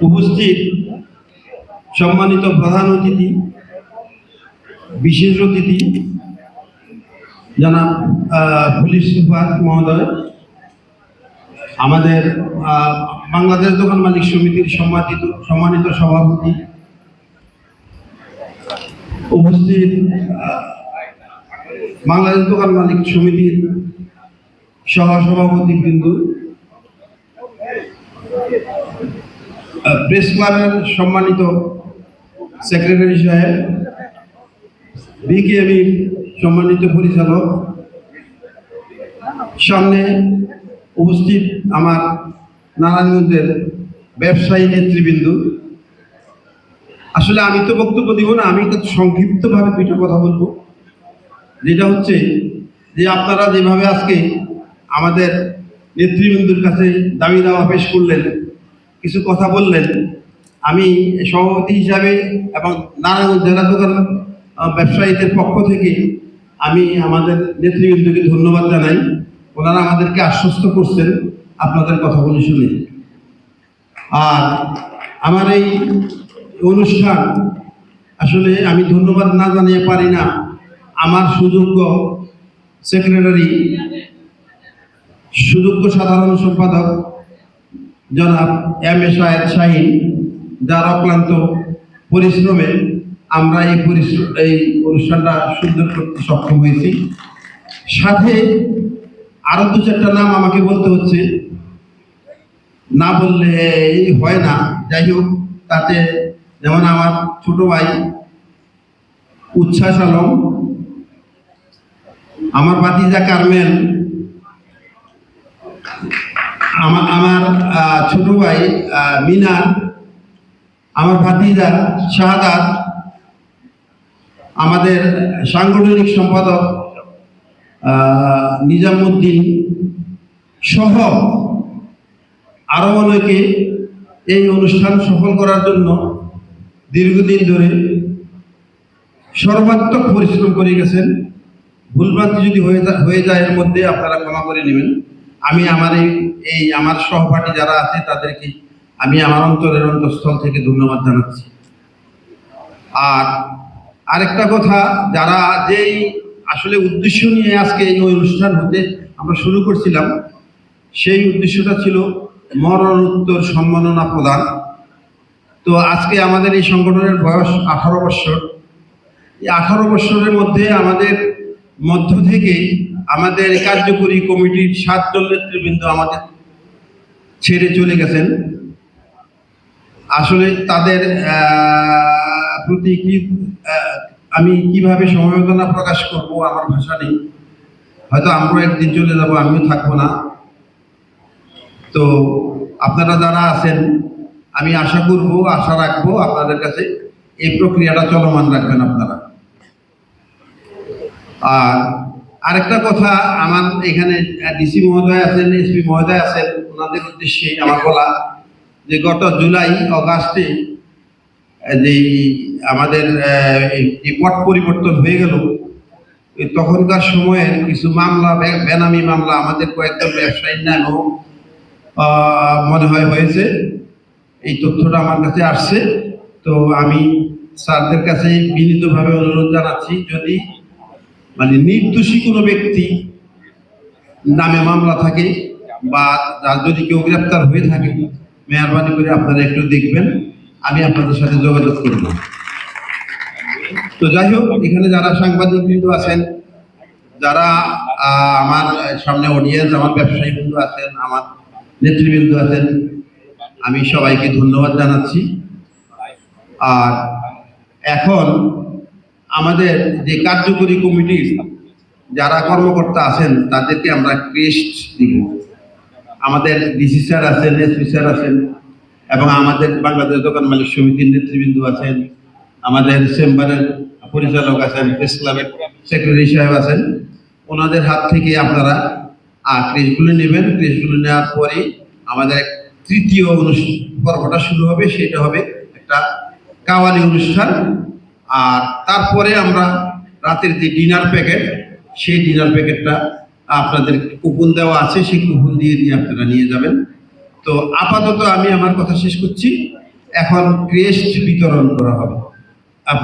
উপস্থিত সম্মানিত প্রধান অতিথি, বিশেষ অতিথি জনাব পুলিশ সুপার মহোদয়, আমাদের বাংলাদেশ দোকান মালিক সমিতির সম্মানিত সভাপতি, উপস্থিত বাংলাদেশ দোকান মালিক সমিতির সহসভাপতি বিন্দু, প্রেস ক্লাবের সম্মানিত সেক্রেটারি সাহেব, বিকেএমির সম্মানিত পরিচালক, সামনে উপস্থিত আমার নারায়ণগঞ্জের ব্যবসায়ী নেতৃবৃন্দ। আসলে আমি তো বক্তব্য দিব না, আমি সংক্ষিপ্তভাবে দুইটা কথা বলবো। যেটা হচ্ছে যে আপনারা যেভাবে আজকে আমাদের নেতৃবৃন্দর কাছে দাবি দাওয়া পেশ করলেন, কিছু কথা বললেন, আমি সভাপতি হিসাবে এবং নারায়ণগঞ্জ জেলা দোকান ব্যবসায়ীদের পক্ষ থেকে আমি আমাদের নেতৃবৃন্দকে ধন্যবাদ জানাই। ওনারা আমাদেরকে আশ্বস্ত করছেন আপনাদের কথাগুলি শুনে। আর আমার এই অনুষ্ঠান আসলে আমি ধন্যবাদ না জানিয়ে পারি না আমার সুযোগ্য সেক্রেটারি, সুযোগ্য সাধারণ সম্পাদক জনাব এম এ শাহেদ শাহীন, যার অক্লান্ত পরিশ্রমে আমরা এই অনুষ্ঠানটা সুন্দর করতে সক্ষম হয়েছি। সাথে আরো দু চারটা নাম আমাকে বলতে হচ্ছে, না বললে হয় না। যাই হোক, তাতে যেমন আমার ছোট ভাই উচ্ছ্বাস আলম, আমার ভাতিজা কারমেল, আমার ছোট ভাই মিনার, আমার ভাতিজা শাহাদাত, আমাদের সাংগঠনিক সম্পাদক নিজামুদ্দিন সহ আরো অনেকে এই অনুষ্ঠান সফল করার জন্য দীর্ঘদিন ধরে সর্বাত্মক পরিশ্রম করে গেছেন। ভুলভ্রান্তি যদি হয়ে যায় এর মধ্যে আপনারা ক্ষমা করে নেবেন। আমি আমার সহপাঠী যারা আছে তাদেরকে আমি আমার অন্তঃস্থল থেকে ধন্যবাদ জানাচ্ছি। আর আরেকটা কথা, যারা যেই আসলে উদ্দেশ্য নিয়ে আজকে এই অনুষ্ঠান হতে আমরা শুরু করছিলাম, সেই উদ্দেশ্যটা ছিল মরণোত্তর সম্মাননা প্রদান। তো আজকে আমাদের এই সংগঠনের বয়স 18 বছর। এই 18 বছরের মধ্যে আমাদের মধ্য থেকে আমাদের কার্যকরী কমিটির 7 জন নেতৃবৃন্দ আমাদের ছেড়ে চলে গেছেন। আসলে তাদের প্রতি আমি কিভাবে সমবেদনা প্রকাশ করব, আমার ভাষা নেই। হয়তো আমরা একদিন চলে যাব, আমিও থাকবো না। তো আপনারা যারা আছেন, আমি আশা রাখবো আপনাদের কাছে এই প্রক্রিয়াটা চলমান রাখবেন আপনারা। আর আরেকটা কথা, আমার এখানে ডিসি মহোদয় আছেন, এসপি মহোদয় আছেন, ওনাদের উদ্দেশ্যে আমার বলা যে গত জুলাই অগাস্টে যে আমাদের পট পরিবর্তন হয়ে গেল, তখনকার সময়ের কিছু মামলা, বেনামি মামলা আমাদের কয়েকজন ব্যবসায়ীর নামেও মনে হয় হয়েছে। এই তথ্যটা আমার কাছে আসছে। তো আমি স্যারদের কাছে বিনীতভাবে অনুরোধ জানাচ্ছি, যদি নির্দোষী কোনো ব্যক্তি নামে মামলা থাকে বা যদি কেউ গ্রেপ্তার হয়ে থাকে, মেহরবানি করে আপনারা একটু দেখবেন, আমি আপনাদের সাথে যোগাযোগ করব। তো যাই হোক, এখানে যারা সাংবাদিক বৃন্দ আছেন, যারা আমার সামনে অডিয়েন্স, আমার ব্যবসায়ী বৃন্দ আছেন, আমার নেতৃবৃন্দ আছেন, আমি সবাইকে ধন্যবাদ জানাচ্ছি। আর এখন আমাদের যে কার্যকরী কমিটির যারা কর্মকর্তা আছেন তাদেরকে আমরা ক্রেস্ট দিব। আমাদের ডিসি স্যার আছেন, এসপি স্যার আছেন, এবং আমাদের বাংলাদেশ দোকান মালিক সমিতির নেতৃবৃন্দ আছেন, আমাদের চেম্বারের পরিচালক আছেন, প্রেস ক্লাবের সেক্রেটারি সাহেব আছেন। ওনাদের হাত থেকে আপনারা ক্রেস্টগুলো নেবেন। ক্রেস্টগুলো নেওয়ার পরে আমাদের তৃতীয় পর্বটা শুরু হবে, সেটা হবে একটা কাওয়ালি অনুষ্ঠান। আর তারপরে আমরা রাতের যে ডিনার প্যাকেট, সেই ডিনার প্যাকেটটা আপনাদের কুপন দেওয়া আছে, সেই কুপন দিয়ে আপনারা নিয়ে যাবেন। তো আপাতত আমি আমার কথা শেষ করছি। এখন ক্রেস্ট বিতরণ করা হবে।